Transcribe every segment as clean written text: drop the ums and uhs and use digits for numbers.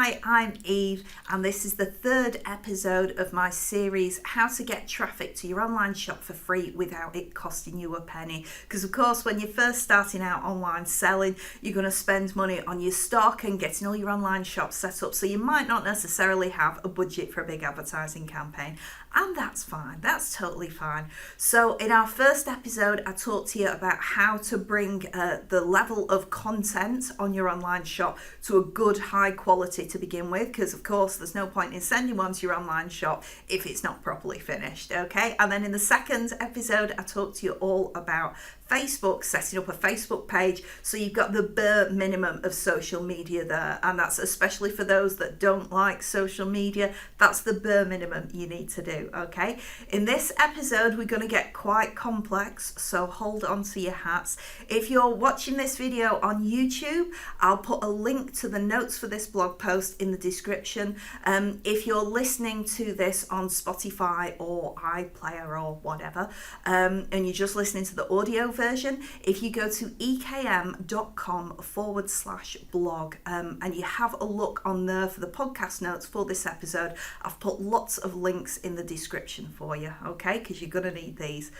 Hi, I'm Eve, and this is the third episode of my series, How to Get Traffic to Your Online Shop for Free Without It Costing You a Penny. Because of course, when you're first starting out online selling, you're going to spend money on your stock and getting all your online shops set up, so you might not necessarily have a budget for a big advertising campaign. And that's fine, that's totally fine. So in our first episode, I talked to you about how to bring the level of content on your online shop to a good high quality to begin with, because of course there's no point in sending one to your online shop if it's not properly finished, okay? And then in the second episode, I talked to you all about Facebook, setting up a Facebook page so you've got the bare minimum of social media there, and that's especially for those that don't like social media. That's the bare minimum you need to do, okay? In this episode, we're going to get quite complex, so hold on to your hats. If you're watching this video on YouTube, I'll put a link to the notes for this blog post in the description. If you're listening to this on Spotify or iPlayer or whatever, and you're just listening to the audio version, if you go to ekm.com/blog and you have a look on there for the podcast notes for this episode, I've put lots of links in the description for you, okay, because you're going to need these.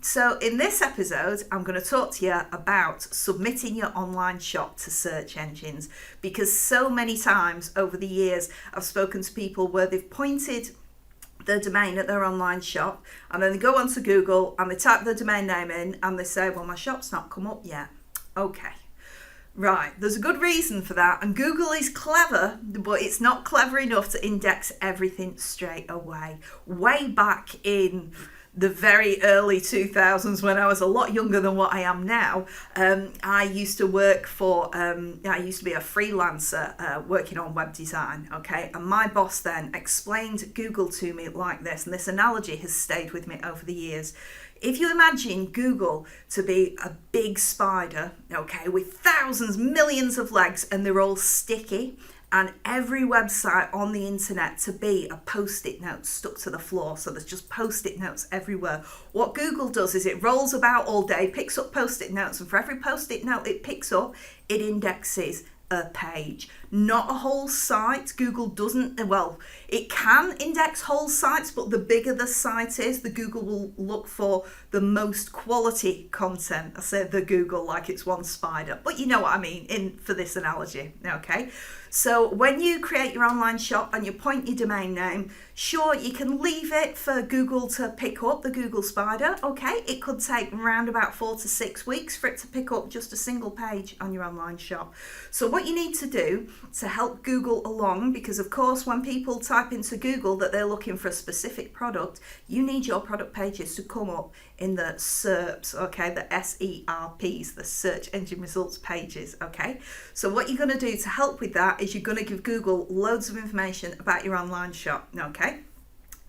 So in this episode, I'm going to talk to you about submitting your online shop to search engines, because so many times over the years I've spoken to people where they've pointed their domain at their online shop, and then they go onto Google and they type their domain name in and they say, well, my shop's not come up yet. Okay, right, there's a good reason for that, and Google is clever, but it's not clever enough to index everything straight away. Way back in the very early 2000s, when I was a lot younger than what I am now, I used to work for, I used to be a freelancer working on web design, okay? And my boss then explained Google to me like this, and this analogy has stayed with me over the years. If you imagine Google to be a big spider, okay, with thousands, millions of legs, and they're all sticky, and every website on the internet to be a post-it note stuck to the floor, so there's just post-it notes everywhere. What Google does is it rolls about all day, picks up post-it notes, and for every post-it note it picks up, it indexes a page, not a whole site. Google doesn't, well, it can index whole sites, but the bigger the site is, the Google will look for the most quality content. I said the Google like it's one spider, but you know what I mean for this analogy, okay? So when you create your online shop and you point your domain name, sure, you can leave it for Google to pick up, the Google spider, okay? It could take around about 4 to 6 weeks for it to pick up just a single page on your online shop. So what you need to do to help Google along, because of course when people type into Google that they're looking for a specific product, you need your product pages to come up in the SERPs, okay, the SERPs, the search engine results pages, okay? So what you're going to do to help with that is you're going to give Google loads of information about your online shop, okay?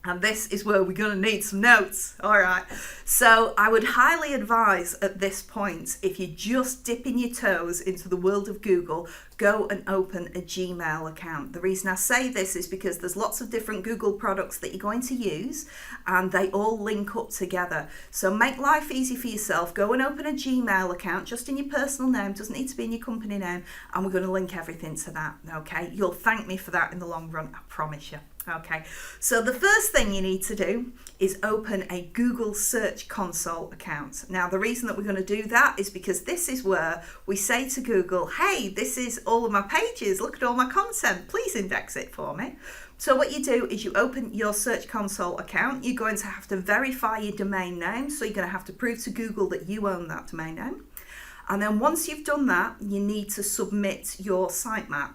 And this is where we're going to need some notes, all right? So I would highly advise at this point, if you're just dipping your toes into the world of Google, go and open a Gmail account. The reason I say this is because there's lots of different Google products that you're going to use, and they all link up together. So make life easy for yourself. Go and open a Gmail account just in your personal name, doesn't need to be in your company name, and we're going to link everything to that, okay? You'll thank me for that in the long run, I promise you. Okay, so the first thing you need to do is open a Google Search Console account. Now, the reason that we're going to do that is because this is where we say to Google, hey, this is all of my pages, look at all my content, please index it for me. So what you do is you open your Search Console account. You're going to have to verify your domain name, so you're going to have to prove to Google that you own that domain name. And then once you've done that, you need to submit your sitemap.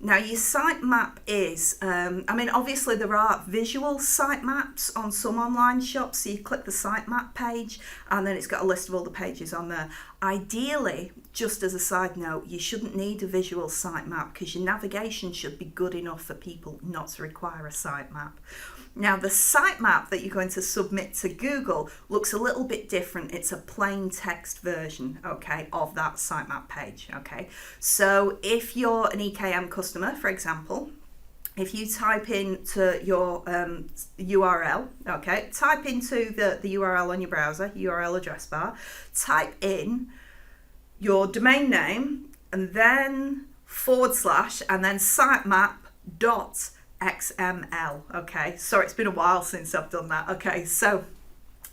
Now, your sitemap is, obviously there are visual sitemaps on some online shops, so you click the sitemap page and then it's got a list of all the pages on there. Ideally, just as a side note, you shouldn't need a visual sitemap because your navigation should be good enough for people not to require a sitemap. Now, the sitemap that you're going to submit to Google looks a little bit different. It's a plain text version, okay, of that sitemap page, okay? So if you're an EKM customer, for example, if you type into your URL, okay, type into the URL on your browser, URL address bar, type in your domain name and then / and then sitemap .xml. Okay, sorry, it's been a while since I've done that. Okay, so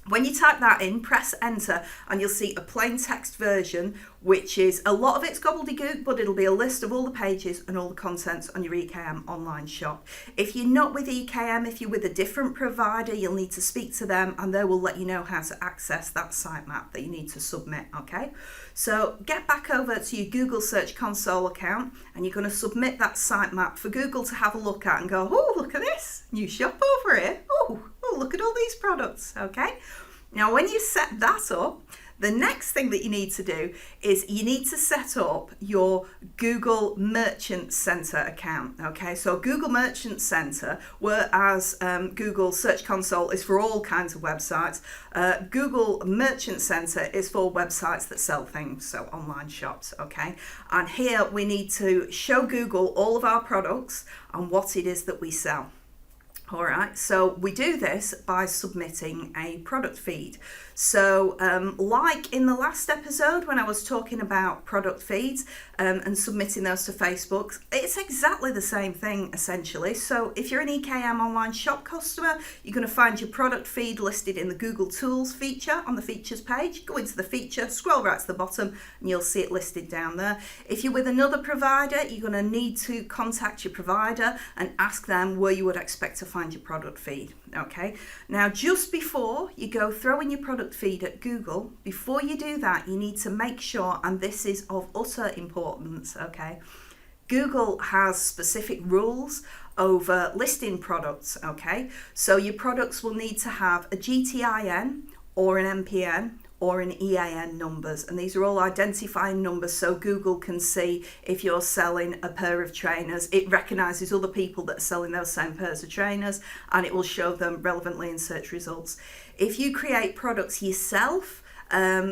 when you type that in, press enter, and you'll see a plain text version, which is a lot of it's gobbledygook, but it'll be a list of all the pages and all the contents on your EKM online shop. If you're not with EKM, if you're with a different provider, you'll need to speak to them and they will let you know how to access that sitemap that you need to submit, okay? So get back over to your Google Search Console account and you're going to submit that sitemap for Google to have a look at and go, oh, look at this, new shop over here. Oh, look at all these products, okay? Now, when you set that up, the next thing that you need to do is you need to set up your Google Merchant Center account, okay? So Google Merchant Center, whereas Google Search Console is for all kinds of websites, Google Merchant Center is for websites that sell things, so online shops, okay? And here we need to show Google all of our products and what it is that we sell. All right, so we do this by submitting a product feed. So like in the last episode when I was talking about product feeds and submitting those to Facebook, it's exactly the same thing essentially. So if you're an EKM online shop customer, you're going to find your product feed listed in the Google Tools feature on the features page. Go into the feature, scroll right to the bottom and you'll see it listed down there. If you're with another provider, you're going to need to contact your provider and ask them where you would expect to find your product feed. Okay, now just before you go throwing your product feed at Google, before you do that, you need to make sure, and this is of utter importance, okay, Google has specific rules over listing products, okay, so your products will need to have a GTIN or an MPN or an EAN numbers, and these are all identifying numbers so Google can see if you're selling a pair of trainers. It recognizes other people that are selling those same pairs of trainers and it will show them relevantly in search results. If you create products yourself,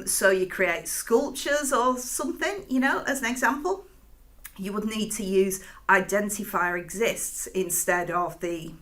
so you create sculptures or something, you know, as an example, you would need to use identifier exists instead of the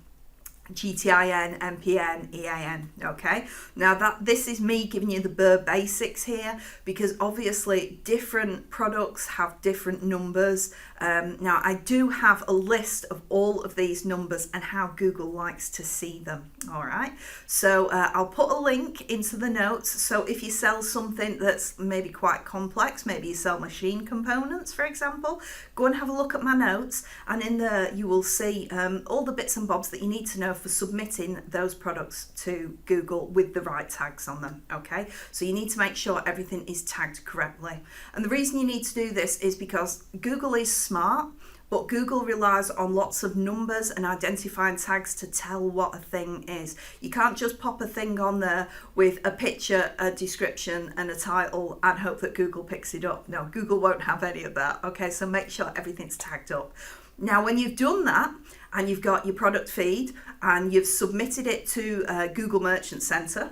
GTIN, MPN, EAN, okay? Now this is me giving you the bare basics here because obviously different products have different numbers. Now I do have a list of all of these numbers and how Google likes to see them, all right? So I'll put a link into the notes. So if you sell something that's maybe quite complex, maybe you sell machine components, for example, go and have a look at my notes and in there you will see all the bits and bobs that you need to know for submitting those products to Google with the right tags on them, okay? So you need to make sure everything is tagged correctly. And the reason you need to do this is because Google is smart, but Google relies on lots of numbers and identifying tags to tell what a thing is. You can't just pop a thing on there with a picture, a description and a title and hope that Google picks it up. No, Google won't have any of that, okay? So make sure everything's tagged up. Now, when you've done that and you've got your product feed and you've submitted it to Google Merchant Center,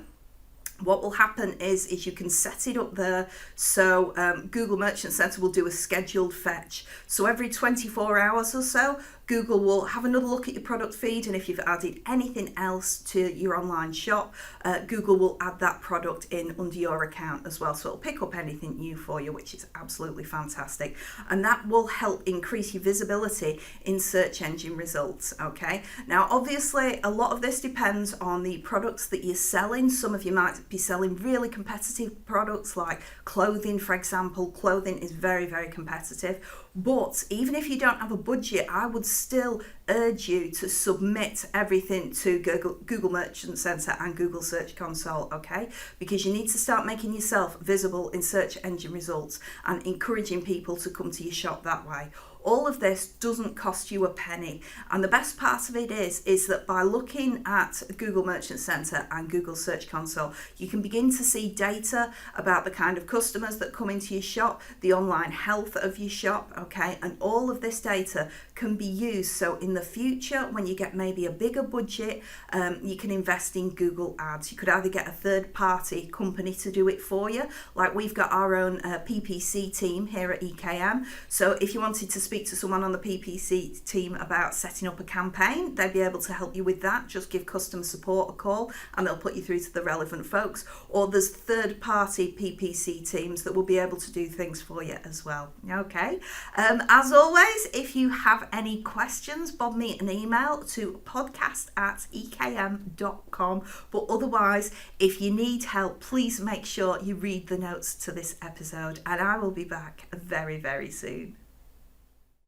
what will happen is you can set it up there. So Google Merchant Center will do a scheduled fetch. So every 24 hours or so, Google will have another look at your product feed, and if you've added anything else to your online shop, Google will add that product in under your account as well. So it'll pick up anything new for you, which is absolutely fantastic. And that will help increase your visibility in search engine results, okay? Now, obviously, a lot of this depends on the products that you're selling. Some of you might be selling really competitive products like clothing, for example. Clothing is very, very competitive. But even if you don't have a budget, I would still urge you to submit everything to Google Merchant Center and Google Search Console, okay? Because you need to start making yourself visible in search engine results and encouraging people to come to your shop that way. All of this doesn't cost you a penny. And the best part of it is that by looking at Google Merchant Center and Google Search Console, you can begin to see data about the kind of customers that come into your shop, the online health of your shop, okay? And all of this data can be used so in the future when you get maybe a bigger budget, you can invest in Google Ads. You could either get a third-party company to do it for you, like we've got our own PPC team here at EKM. So if you wanted to speak to someone on the PPC team about setting up a campaign, they'd be able to help you with that. Just give customer support a call and they'll put you through to the relevant folks. Or there's third-party PPC teams that will be able to do things for you as well. Okay. As always, if you have any questions, bob me an email to podcast@ekm.com. But otherwise, if you need help, please make sure you read the notes to this episode, and I will be back very, very soon.